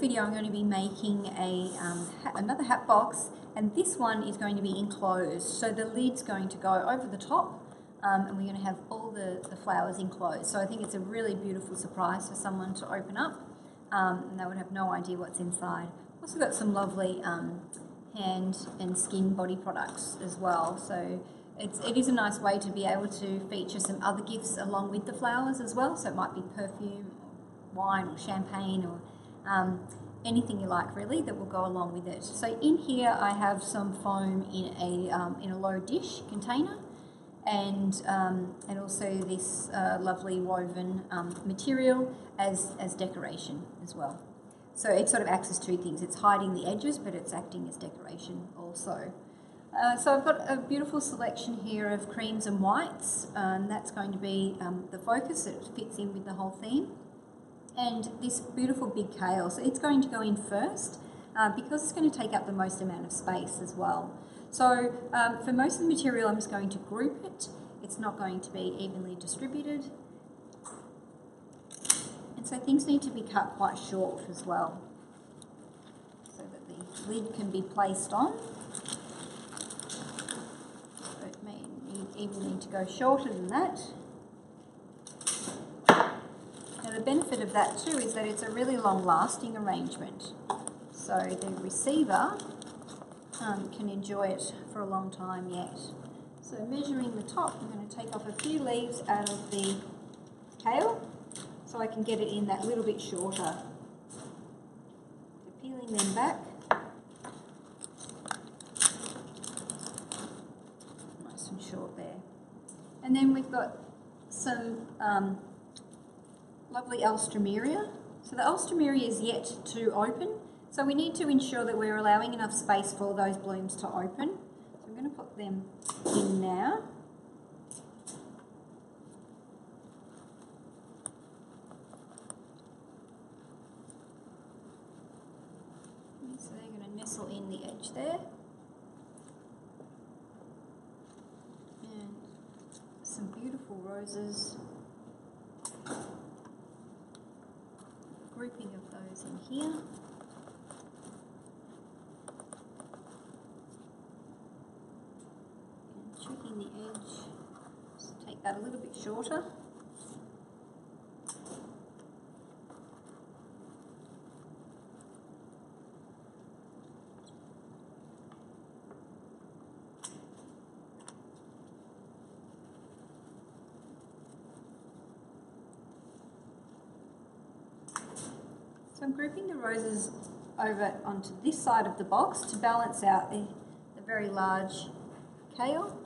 video I'm going to be making another hat box, and this one is going to be enclosed. So the lid's going to go over the top, and we're going to have all the flowers enclosed. So I think it's a really beautiful surprise for someone to open up, and they would have no idea what's inside. Also got some lovely hand and skin body products as well. So it is a nice way to be able to feature some other gifts along with the flowers as well. So it might be perfume, wine or champagne, or anything you like really that will go along with it. So in here I have some foam in a low dish container, and also this lovely woven material as decoration as well. So it sort of acts as two things. It's hiding the edges, but it's acting as decoration also. So I've got a beautiful selection here of creams and whites, and that's going to be the focus. It fits in with the whole theme. And this beautiful big kale, so it's going to go in first because it's going to take up the most amount of space as well. So for most of the material I'm just going to group it. It's not going to be evenly distributed. And so things need to be cut quite short as well, so that the lid can be placed on. So it may even need to go shorter than that. Now the benefit of that too is that it's a really long lasting arrangement. So the receiver can enjoy it for a long time yet. So measuring the top, I'm going to take off a few leaves out of the kale so I can get it in that little bit shorter. So peeling them back. Nice and short there. And then we've got some lovely alstroemeria. So the alstroemeria is yet to open, so we need to ensure that we're allowing enough space for those blooms to open. So I'm going to put them in now. So they're going to nestle in the edge there. And some beautiful roses. Grouping of those in here. And checking the edge, just take that a little bit shorter. So I'm grouping the roses over onto this side of the box to balance out the very large kale.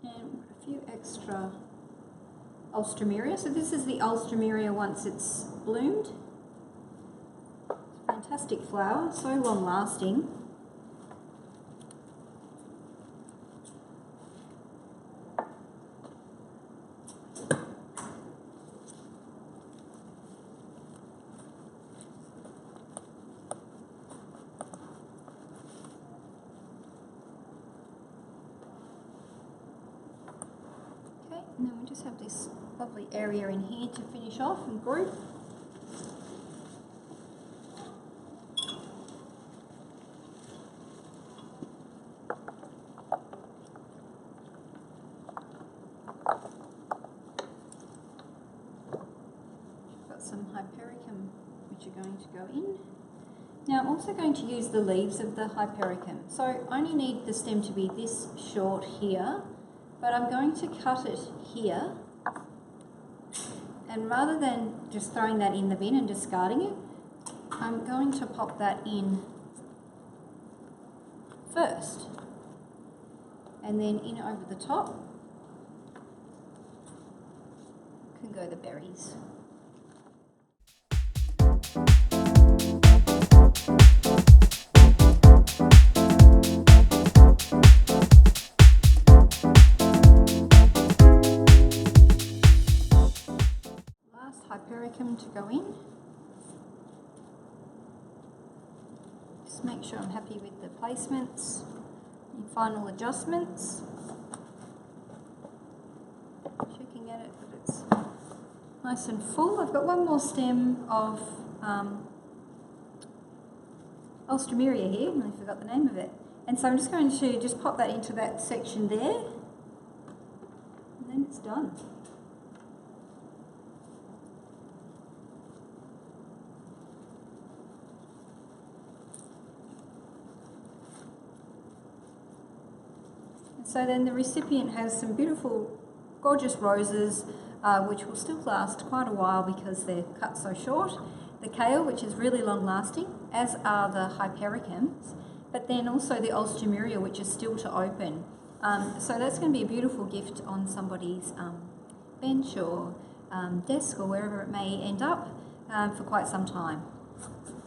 And a few extra alstroemeria. So this is the alstroemeria once it's bloomed. Fantastic flower, so long lasting. Okay, and then we just have this lovely area in here to finish off and group. Some hypericum which are going to go in. Now I'm also going to use the leaves of the hypericum. So I only need the stem to be this short here, but I'm going to cut it here, and rather than just throwing that in the bin and discarding it, I'm going to pop that in first, and then in over the top can go the berries. Hypericum to go in. make sure I'm happy with the placements. Any final adjustments. Checking at it that it's nice and full. I've got one more stem of Alstroemeria here, I forgot the name of it. And so I'm just going to just pop that into that section there, and then it's done. And so then the recipient has some beautiful, gorgeous roses, which will still last quite a while because they're cut so short. The kale, which is really long lasting, as are the hypericums, but then also the Alstroemeria, which is still to open. So that's going to be a beautiful gift on somebody's bench or desk or wherever it may end up for quite some time.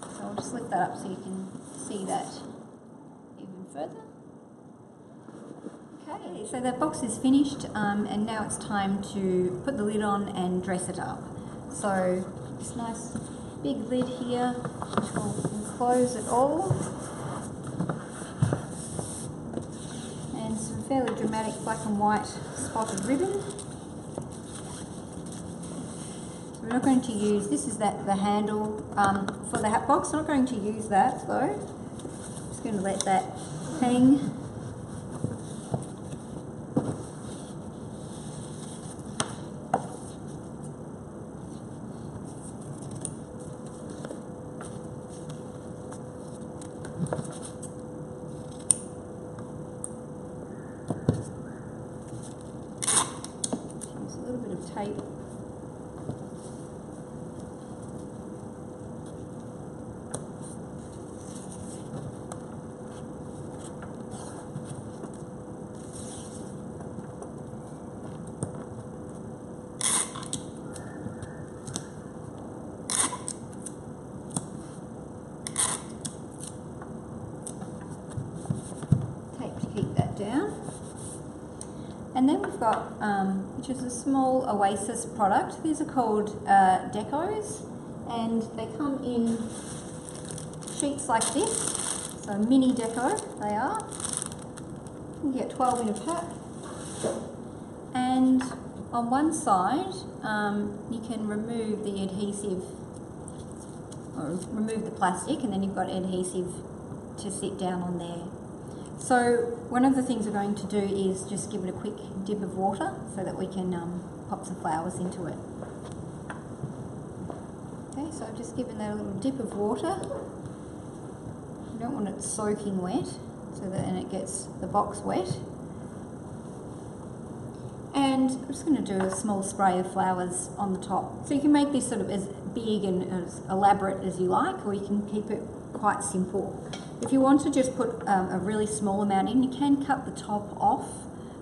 So I'll just lift that up so you can see that even further. Okay, so that box is finished and now it's time to put the lid on and dress it up. So this nice big lid here, which will enclose it all. And some fairly dramatic black and white spotted ribbon. So we're not going to use, this is the handle for the hat box. Not going to use that though. Just going to let that hang. Use a little bit of tape. Keep that down. And then we've got, which is a small Oasis product. These are called decos, and they come in sheets like this. So mini deco they are. You get 12 in a pack. And on one side, you can remove the adhesive, or remove the plastic, and then you've got adhesive to sit down on there. So one of the things we're going to do is just give it a quick dip of water so that we can pop some flowers into it. Okay, so I've just given that a little dip of water. You don't want it soaking wet, so that then it gets the box wet. And I'm just going to do a small spray of flowers on the top. So you can make this sort of as big and as elaborate as you like, or you can keep it quite simple. If you want to just put a really small amount in, you can cut the top off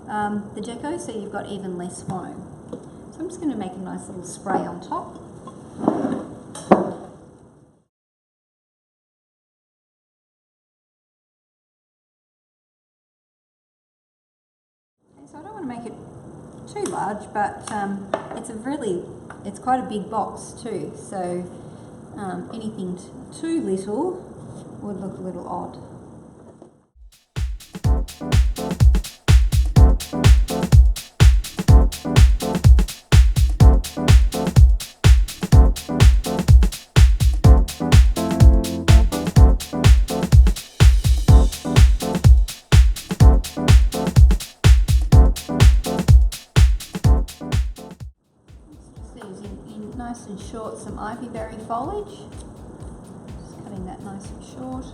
the deco so you've got even less foam. So I'm just going to make a nice little spray on top. Okay, so I don't want to make it too large, but it's quite a big box too, so anything too little would look a little odd. Nice and short, some ivyberry foliage. Just cutting that nice and short.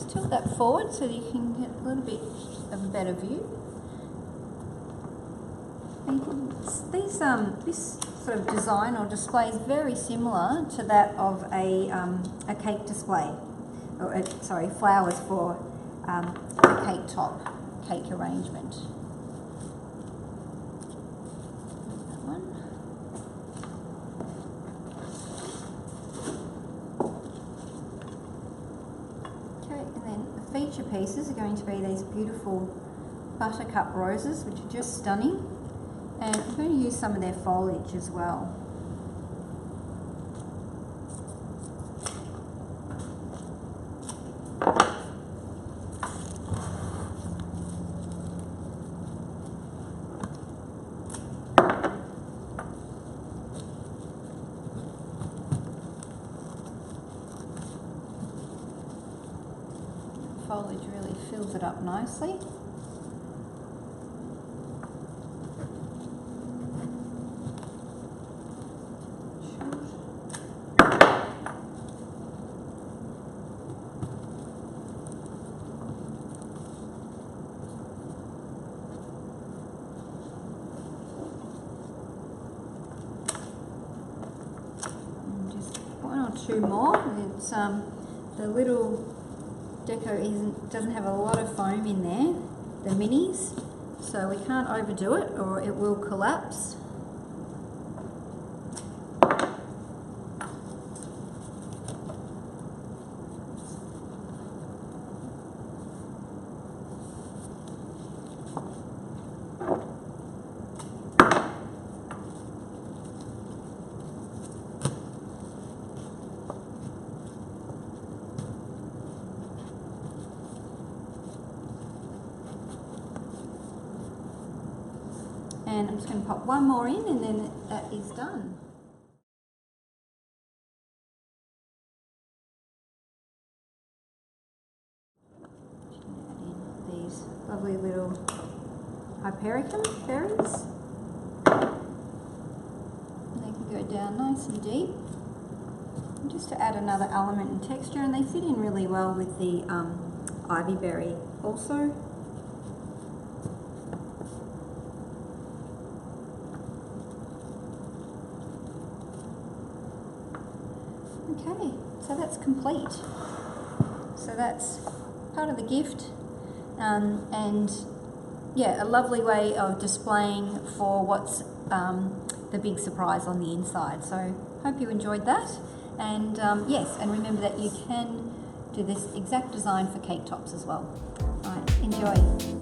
Tilt that forward so that you can get a little bit of a better view. And this sort of design or display is very similar to that of a cake display, or flowers for a cake top, cake arrangement. pieces are going to be these beautiful buttercup roses, which are just stunning. And I'm going to use some of their foliage as well. Foliage really fills it up nicely. And just one or two more. It's the little deco doesn't have a lot of foam in there, the minis, so we can't overdo it or it will collapse. And I'm just going to pop one more in and then that is done. Just going to add in these lovely little hypericum berries. And they can go down nice and deep. And just to add another element and texture, and they fit in really well with the ivy berry also. Okay, so that's complete. So that's part of the gift, and yeah, a lovely way of displaying for what's the big surprise on the inside. So hope you enjoyed that, and yes, and remember that you can do this exact design for cake tops as well. All right, enjoy.